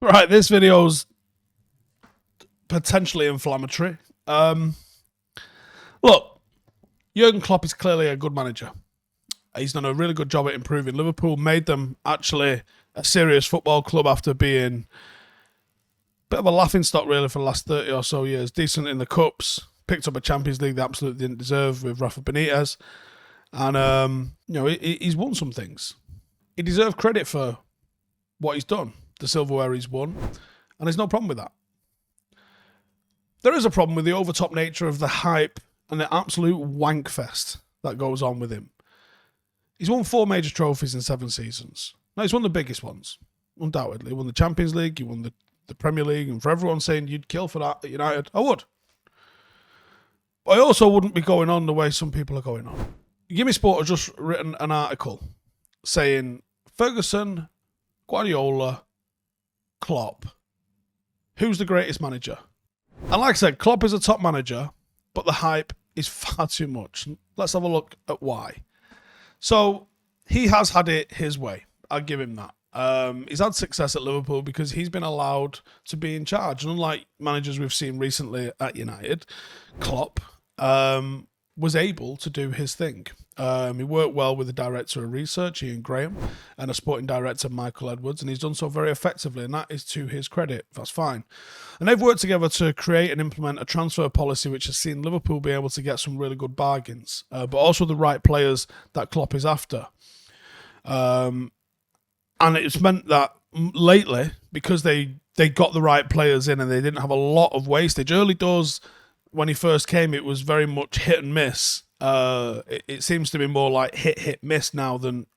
Right, this video's potentially inflammatory. Look, Jurgen Klopp is clearly a good manager. He's done a really good job at improving Liverpool, made them actually a serious football club after being a bit of a laughingstock really for the last 30 or so years. Decent in the Cups, picked up a Champions League they absolutely didn't deserve with Rafa Benitez. And, he's won some things. He deserves credit for what he's done, the silverware he's won, and there's no problem with that. There is a problem with the overtop nature of the hype and the absolute wank fest that goes on with him. He's won 4 major trophies in 7 seasons. Now, he's won the biggest ones, undoubtedly. He won the Champions League, he won the Premier League, and for everyone saying you'd kill for that at United, I would. But I also wouldn't be going on the way some people are going on. Gimme Sport has just written an article saying Ferguson, Guardiola, Klopp, who's the greatest manager? And like I said, Klopp is a top manager, but the hype is far too much. Let's have a look at why. So, he has had it his way. I'll give him that. He's had success at Liverpool because he's been allowed to be in charge. And unlike managers we've seen recently at United, Klopp was able to do his thing. He worked well with the director of research, Ian Graham, and a sporting director, Michael Edwards, and he's done so very effectively, and that is to his credit. That's fine. And they've worked together to create and implement a transfer policy which has seen Liverpool be able to get some really good bargains, but also the right players that Klopp is after. And it's meant that lately, because they got the right players in and they didn't have a lot of wastage, early doors when he first came, it was very much hit and miss. It seems to be more like hit, miss now than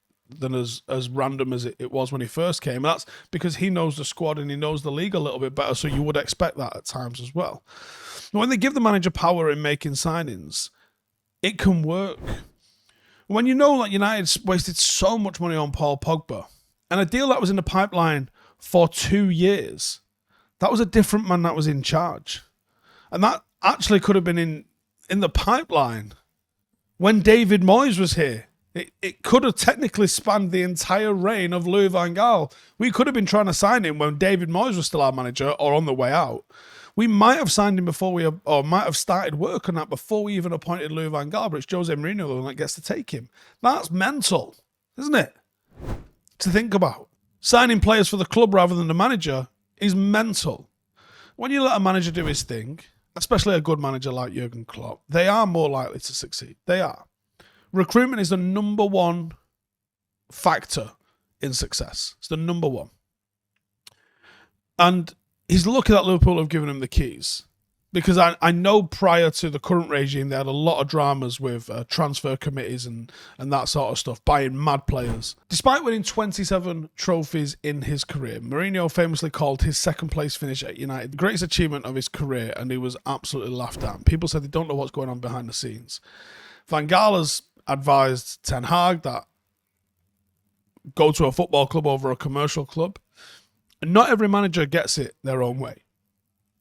as random as it was when he first came. And that's because he knows the squad and he knows the league a little bit better, so you would expect that at times as well. When they give the manager power in making signings, it can work. When you know that United's wasted so much money on Paul Pogba, and a deal that was in the pipeline for 2 years, that was a different man that was in charge. And that actually could have been in the pipeline when David Moyes was here. It could have technically spanned the entire reign of Louis van Gaal. We could have been trying to sign him when David Moyes was still our manager or on the way out. We might have signed him or might have started work on that before we even appointed Louis van Gaal, but it's Jose Mourinho the one that gets to take him. That's mental, isn't it? To think about. Signing players for the club rather than the manager is mental. When you let a manager do his thing, especially a good manager like Jurgen Klopp, they are more likely to succeed. They are. Recruitment is the number one factor in success. It's the number one. And he's lucky that Liverpool have given him the keys. Because I know prior to the current regime, they had a lot of dramas with transfer committees and that sort of stuff, buying mad players. Despite winning 27 trophies in his career, Mourinho famously called his second place finish at United the greatest achievement of his career, and he was absolutely laughed at. People said they don't know what's going on behind the scenes. Van Gaal has advised Ten Hag that go to a football club over a commercial club. And not every manager gets it their own way.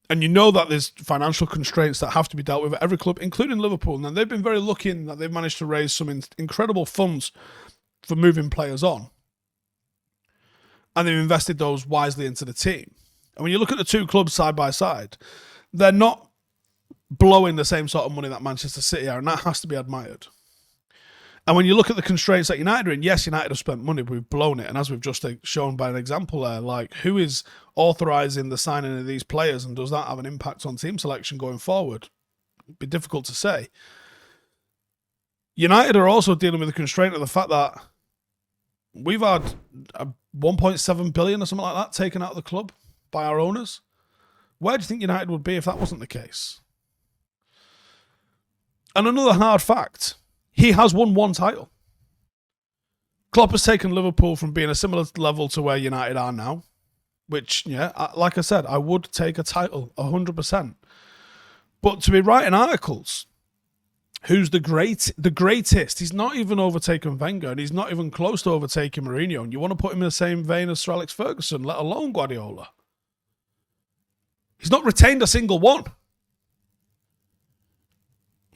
And you know that there's financial constraints that have to be dealt with at every club, including Liverpool. And they've been very lucky in that they've managed to raise some incredible funds for moving players on. And they've invested those wisely into the team. And when you look at the two clubs side by side, they're not blowing the same sort of money that Manchester City are, and that has to be admired. And when you look at the constraints that United are in, yes, United have spent money, but we've blown it. And as we've just shown by an example there, like, who is authorising the signing of these players, and does that have an impact on team selection going forward? It'd be difficult to say. United are also dealing with the constraint of the fact that we've had 1.7 billion or something like that taken out of the club by our owners. Where do you think United would be if that wasn't the case? And another hard fact, he has won 1 title. Klopp has taken Liverpool from being a similar level to where United are now, which, like I said, I would take a title 100%. But to be writing articles, who's the greatest, he's not even overtaken Wenger, and he's not even close to overtaking Mourinho, and you want to put him in the same vein as Sir Alex Ferguson, let alone Guardiola. He's not retained a single one.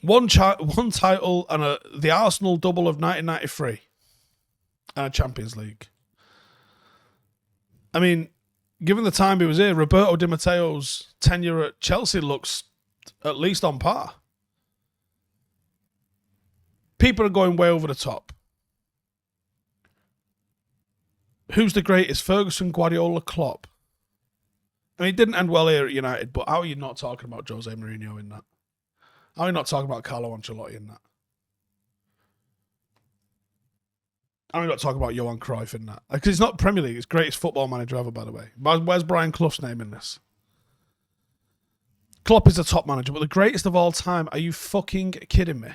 One title and the Arsenal double of 1993 and a Champions League. I mean, given the time he was here, Roberto Di Matteo's tenure at Chelsea looks at least on par. People are going way over the top. Who's the greatest? Ferguson, Guardiola, Klopp? I mean, it didn't end well here at United, but how are you not talking about Jose Mourinho in that? How are you not talking about Carlo Ancelotti in that? How are you not talking about Johan Cruyff in that? Because it's not Premier League, it's greatest football manager ever, by the way. Where's Brian Clough's name in this? Klopp is the top manager, but the greatest of all time? Are you fucking kidding me?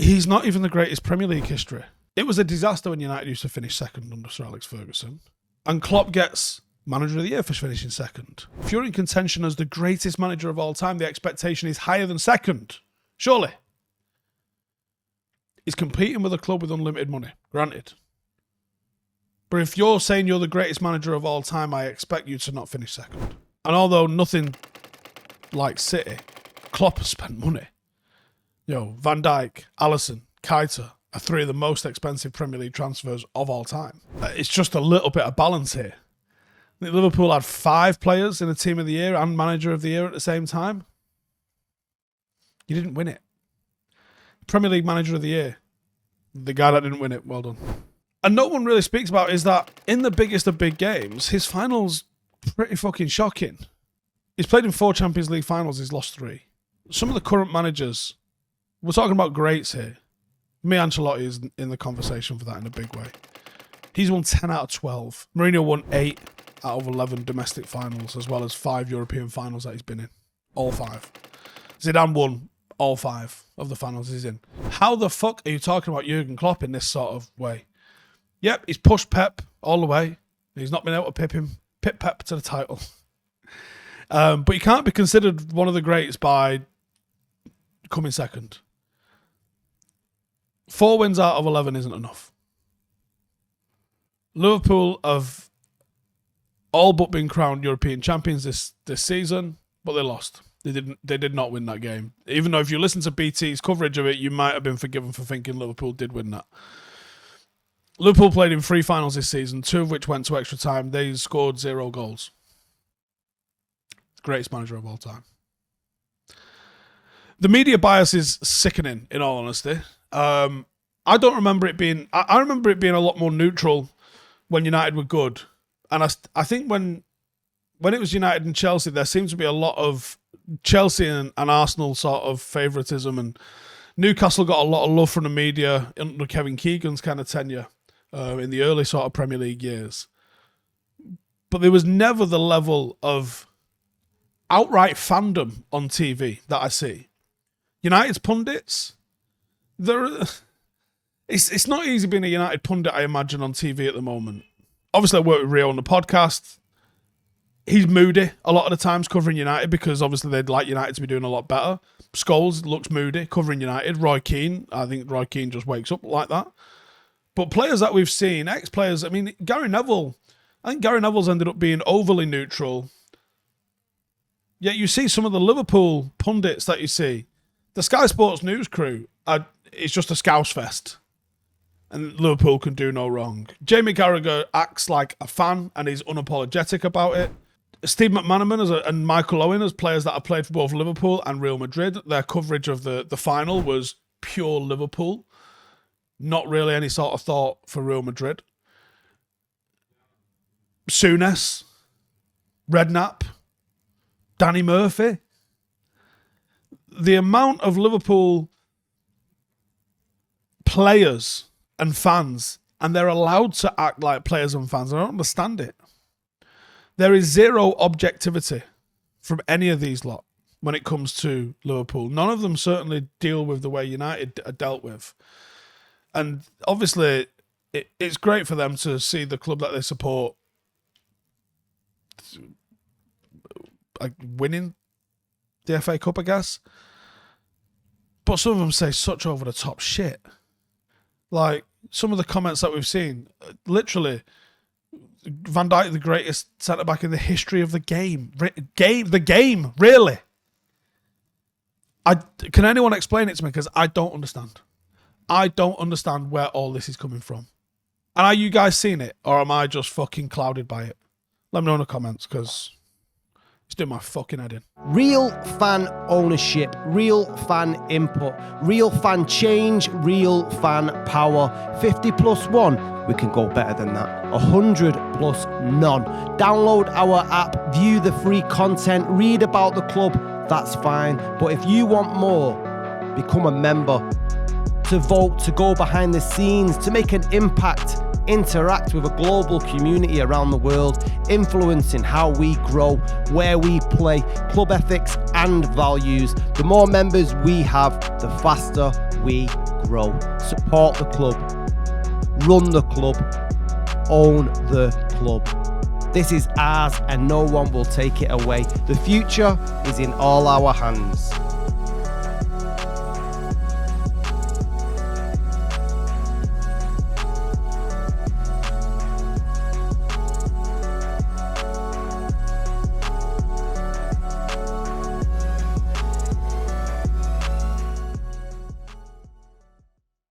He's not even the greatest Premier League history. It was a disaster when United used to finish second under Sir Alex Ferguson. And Klopp gets Manager of the Year for finishing second. If you're in contention as the greatest manager of all time, the expectation is higher than second. Surely. He's competing with a club with unlimited money. Granted. But if you're saying you're the greatest manager of all time, I expect you to not finish second. And although nothing like City, Klopp has spent money. Van Dijk, Alisson, Keita are three of the most expensive Premier League transfers of all time. It's just a little bit of balance here. I think Liverpool had 5 players in the Team of the Year and Manager of the Year at the same time. You didn't win it. Premier League Manager of the Year. The guy that didn't win it, well done. And no one really speaks about is that in the biggest of big games, his finals pretty fucking shocking. He's played in 4 Champions League finals, he's lost 3. Some of the current managers, we're talking about greats here. Me, Ancelotti is in the conversation for that in a big way. He's won 10 out of 12. Mourinho won 8 out of 11 domestic finals, as well as 5 European finals that he's been in. All 5. Zidane won all 5 of the finals he's in. How the fuck are you talking about Jurgen Klopp in this sort of way? Yep, he's pushed Pep all the way. He's not been able to pip Pep to the title. But he can't be considered one of the greats by coming second. 4 wins out of 11 isn't enough. Liverpool have all but been crowned European champions this season, but they lost. They did not win that game. Even though if you listen to BT's coverage of it, you might have been forgiven for thinking Liverpool did win that. Liverpool played in 3 finals this season, 2 of which went to extra time. They scored 0 goals. Greatest manager of all time. The media bias is sickening, in all honesty. I don't remember it being... I remember it being a lot more neutral when United were good. And I think when it was United and Chelsea, there seemed to be a lot of Chelsea and Arsenal sort of favouritism, and Newcastle got a lot of love from the media under Kevin Keegan's kind of tenure in the early sort of Premier League years. But there was never the level of outright fandom on TV that I see. United's pundits, it's not easy being a United pundit, I imagine, on TV at the moment. Obviously, I work with Rio on the podcast. He's moody a lot of the times covering United because obviously they'd like United to be doing a lot better. Scholes looks moody covering United. Roy Keane, I think Roy Keane just wakes up like that. But players that we've seen, ex-players, I mean, Gary Neville, I think Gary Neville's ended up being overly neutral. Yet you see some of the Liverpool pundits that you see, the Sky Sports news crew, it's just a scouse fest. And Liverpool can do no wrong. Jamie Carragher acts like a fan and is unapologetic about it. Steve McManaman and Michael Owen, as players that have played for both Liverpool and Real Madrid, their coverage of the final was pure Liverpool. Not really any sort of thought for Real Madrid. Souness, Redknapp, Danny Murphy. The amount of Liverpool players and fans, and they're allowed to act like players and fans. I don't understand it. There is zero objectivity from any of these lot when it comes to Liverpool. None of them certainly deal with the way United are dealt with. And obviously, it's great for them to see the club that they support winning the FA Cup, I guess. But some of them say such over-the-top shit. Like, some of the comments that we've seen, literally, Van Dijk, the greatest centre-back in the history of the game. The game, really? Can anyone explain it to me? Because I don't understand. I don't understand where all this is coming from. And are you guys seeing it? Or am I just fucking clouded by it? Let me know in the comments, because it's doing my fucking head in. Real fan ownership, real fan input, real fan change, real fan power. 50 plus 1, we can go better than that. 100 plus none. Download our app, view the free content, read about the club, that's fine. But if you want more, become a member. To vote, to go behind the scenes, to make an impact, interact with a global community around the world, influencing how we grow, where we play, club ethics and values. The more members we have, the faster we grow. Support the club, run the club, own the club. This is ours and no one will take it away. The future is in all our hands.